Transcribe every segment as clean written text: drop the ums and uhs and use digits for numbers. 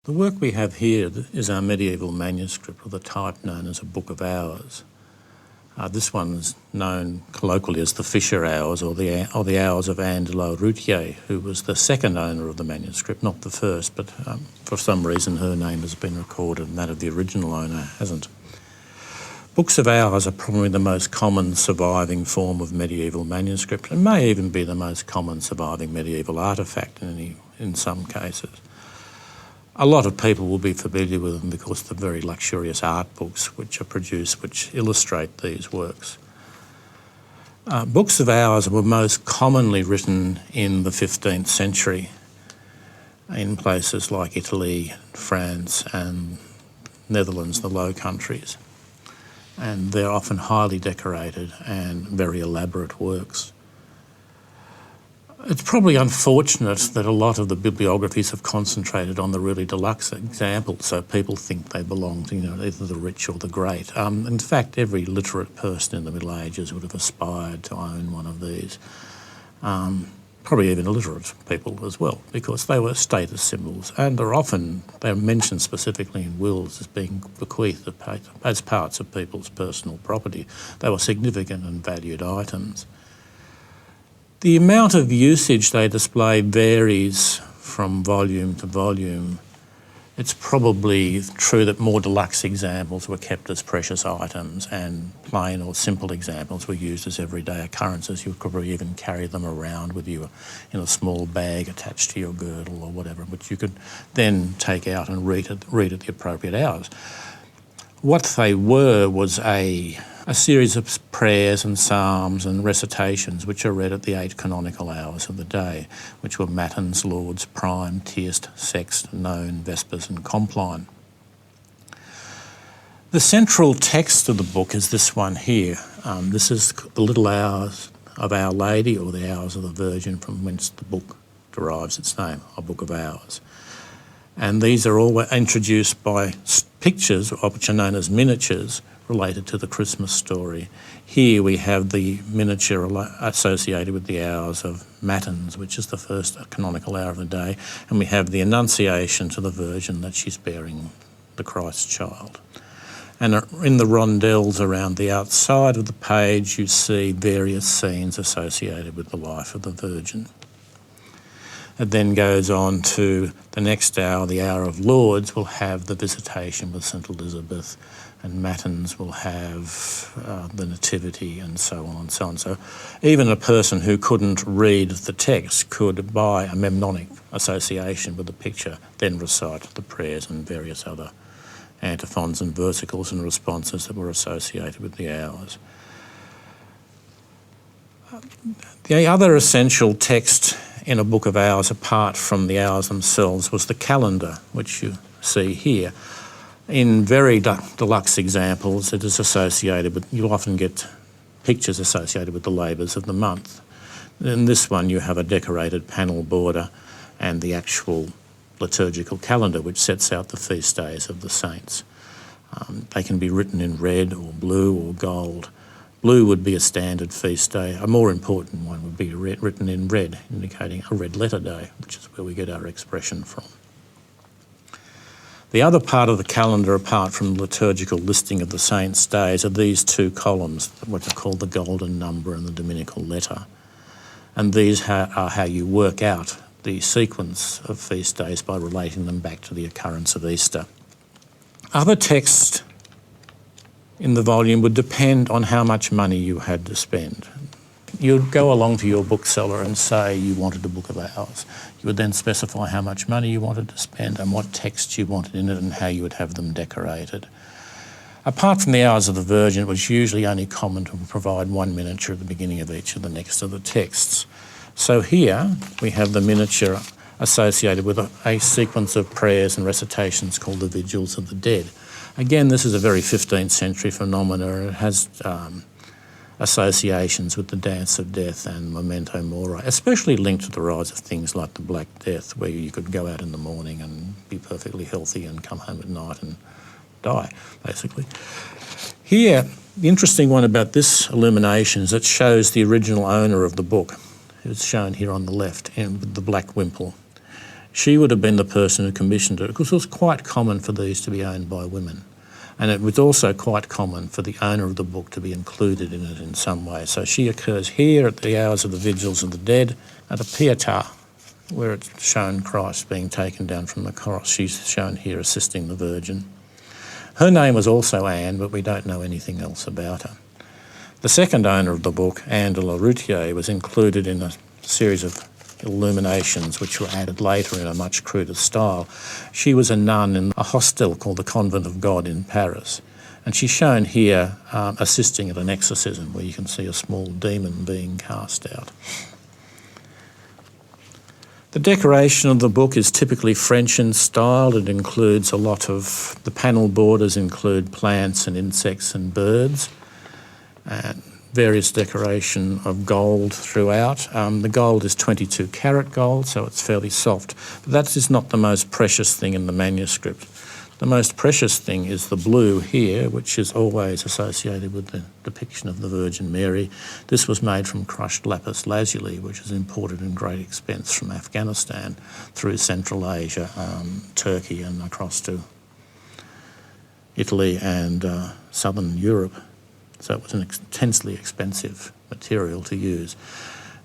The work we have here is our medieval manuscript with a type known as a Book of Hours. This one's known colloquially as the Fisher Hours or the Hours of Anne de la Routier, who was the second owner of the manuscript, not the first, but for some reason her name has been recorded and that of the original owner hasn't. Books of Hours are probably the most common surviving form of medieval manuscript and may even be the most common surviving medieval artefact in some cases. A lot of people will be familiar with them because of the very luxurious art books which are produced which illustrate these works. Books of Hours were most commonly written in the 15th century in places like Italy, France and Netherlands, the Low Countries. And they're often highly decorated and very elaborate works. It's probably unfortunate that a lot of the bibliographies have concentrated on the really deluxe examples, so people think they belong to either the rich or the great. In fact, every literate person in the Middle Ages would have aspired to own one of these. Probably even illiterate people as well, because they were status symbols, and they're mentioned specifically in wills as being bequeathed as parts of people's personal property. They were significant and valued items. The amount of usage they display varies from volume to volume. It's probably true that more deluxe examples were kept as precious items and plain or simple examples were used as everyday occurrences. You could probably even carry them around with you in a small bag attached to your girdle or whatever, which you could then take out and read at the appropriate hours. What they were was a series of prayers and psalms and recitations which are read at the 8 canonical hours of the day, which were Matins, Lauds, Prime, Tierce, Sext, None, Vespers and Compline. The central text of the book is this one here. This is the Little Hours of Our Lady, or the Hours of the Virgin, from whence the book derives its name, a Book of Hours. And these are all introduced by pictures, which are known as miniatures, related to the Christmas story. Here we have the miniature associated with the hours of Matins, which is the first canonical hour of the day, and we have the Annunciation to the Virgin that she's bearing the Christ child. And in the rondelles around the outside of the page you see various scenes associated with the life of the Virgin. It then goes on to the next hour, the hour of Lauds, will have the Visitation with St Elizabeth, and Matins will have the Nativity and so on and so on. So even a person who couldn't read the text could, by a mnemonic association with the picture, then recite the prayers and various other antiphons and versicles and responses that were associated with the hours. The other essential text in a Book of Hours, apart from the hours themselves, was the calendar, which you see here. In very deluxe examples, it is associated with, you'll often get pictures associated with the labours of the month. In this one you have a decorated panel border and the actual liturgical calendar which sets out the feast days of the saints. They can be written in red or blue or gold. Blue would be a standard feast day. A more important one would be written in red, indicating a red letter day, which is where we get our expression from. The other part of the calendar, apart from the liturgical listing of the saints' days, are these two columns, what are called the Golden Number and the Dominical Letter. And these are how you work out the sequence of feast days by relating them back to the occurrence of Easter. Other texts in the volume would depend on how much money you had to spend. You'd go along to your bookseller and say you wanted a Book of Hours. You would then specify how much money you wanted to spend and what texts you wanted in it and how you would have them decorated. Apart from the Hours of the Virgin, it was usually only common to provide one miniature at the beginning of each of the next of the texts. So here we have the miniature associated with a sequence of prayers and recitations called the Vigils of the Dead. Again, this is a very 15th century phenomenon. It has associations with the Dance of Death and Memento Mori, especially linked to the rise of things like the Black Death, where you could go out in the morning and be perfectly healthy and come home at night and die, basically. Here, the interesting one about this illumination is it shows the original owner of the book, who's shown here on the left, and with the black wimple. She would have been the person who commissioned it, because it was quite common for these to be owned by women. And it was also quite common for the owner of the book to be included in it in some way. So she occurs here at the hours of the vigils of the dead, at a Pietà, where it's shown Christ being taken down from the cross. She's shown here assisting the Virgin. Her name was also Anne, but we don't know anything else about her. The second owner of the book, Anne de la Routière, was included in a series of illuminations which were added later in a much cruder style. She was a nun in a hostel called the Convent of God in Paris, and she's shown here assisting at an exorcism where you can see a small demon being cast out. The decoration of the book is typically French in style. It includes a lot of, the panel borders include plants and insects and birds, and various decoration of gold throughout. The gold is 22 karat gold, so it's fairly soft. But that is not the most precious thing in the manuscript. The most precious thing is the blue here, which is always associated with the depiction of the Virgin Mary. This was made from crushed lapis lazuli, which is imported in great expense from Afghanistan through Central Asia, Turkey and across to Italy and southern Europe. So it was an intensely expensive material to use.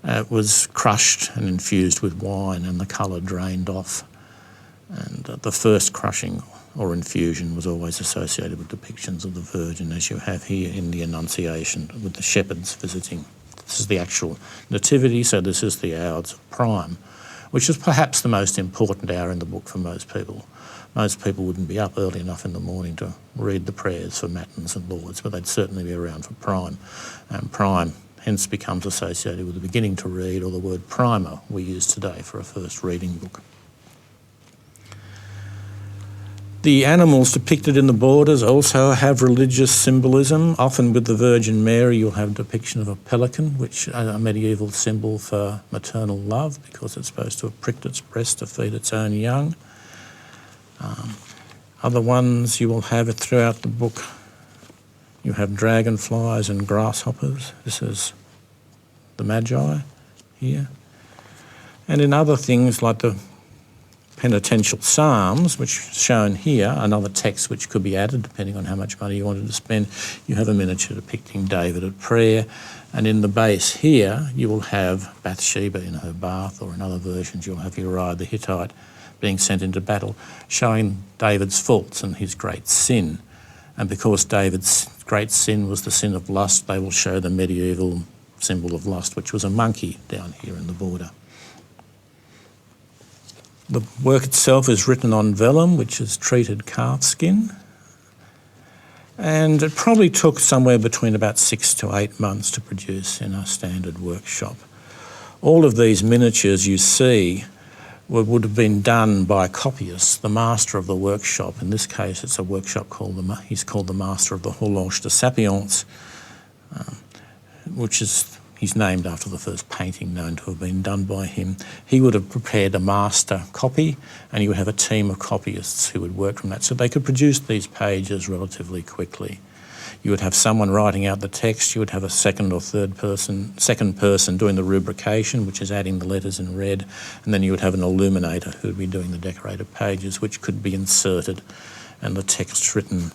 It was crushed and infused with wine and the colour drained off. And the first crushing or infusion was always associated with depictions of the Virgin, as you have here in the Annunciation with the shepherds visiting. This is the actual nativity, so this is the hours of prime, which is perhaps the most important hour in the book for most people. Most people wouldn't be up early enough in the morning to read the prayers for Matins and Lauds, but they'd certainly be around for prime. And prime hence becomes associated with the beginning to read, or the word primer we use today for a first reading book. The animals depicted in the borders also have religious symbolism. Often with the Virgin Mary you'll have a depiction of a pelican, which is a medieval symbol for maternal love, because it's supposed to have pricked its breast to feed its own young. Other ones you will have it throughout the book. You have dragonflies and grasshoppers. This is the Magi here. And in other things like the penitential psalms, which is shown here, another text which could be added depending on how much money you wanted to spend, you have a miniature depicting David at prayer. And in the base here you will have Bathsheba in her bath, or in other versions you'll have Uriah the Hittite being sent into battle, showing David's faults and his great sin. And because David's great sin was the sin of lust, they will show the medieval symbol of lust, which was a monkey down here in the border. The work itself is written on vellum, which is treated calf skin. And it probably took somewhere between about 6 to 8 months to produce in a standard workshop. All of these miniatures you see would have been done by copyists, the master of the workshop. In this case, it's a workshop he's called the master of the Horloge de Sapience, which is, he's named after the first painting known to have been done by him. He would have prepared a master copy, and you would have a team of copyists who would work from that. So they could produce these pages relatively quickly. You would have someone writing out the text, you would have a second person doing the rubrication, which is adding the letters in red, and then you would have an illuminator who would be doing the decorated pages, which could be inserted and the text written.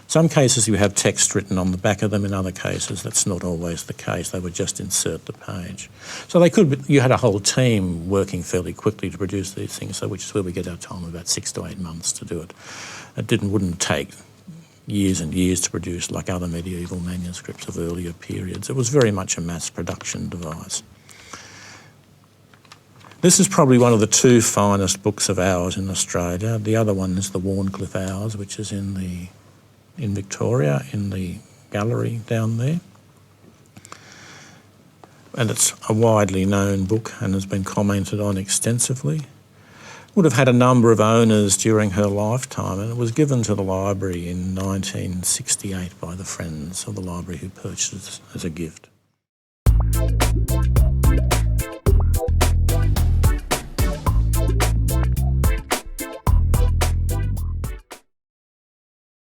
Some cases you have text written on the back of them, in other cases that's not always the case, they would just insert the page. So you had a whole team working fairly quickly to produce these things, so which is where we get our time, about 6 to 8 months to do it. It wouldn't take years and years to produce like other medieval manuscripts of earlier periods. It was very much a mass production device. This is probably one of the 2 finest books of Hours in Australia. The other one is the Warncliffe Hours, which is in Victoria, in the gallery down there. And it's a widely known book and has been commented on extensively. Would have had a number of owners during her lifetime, and it was given to the library in 1968 by the Friends of the Library who purchased it as a gift.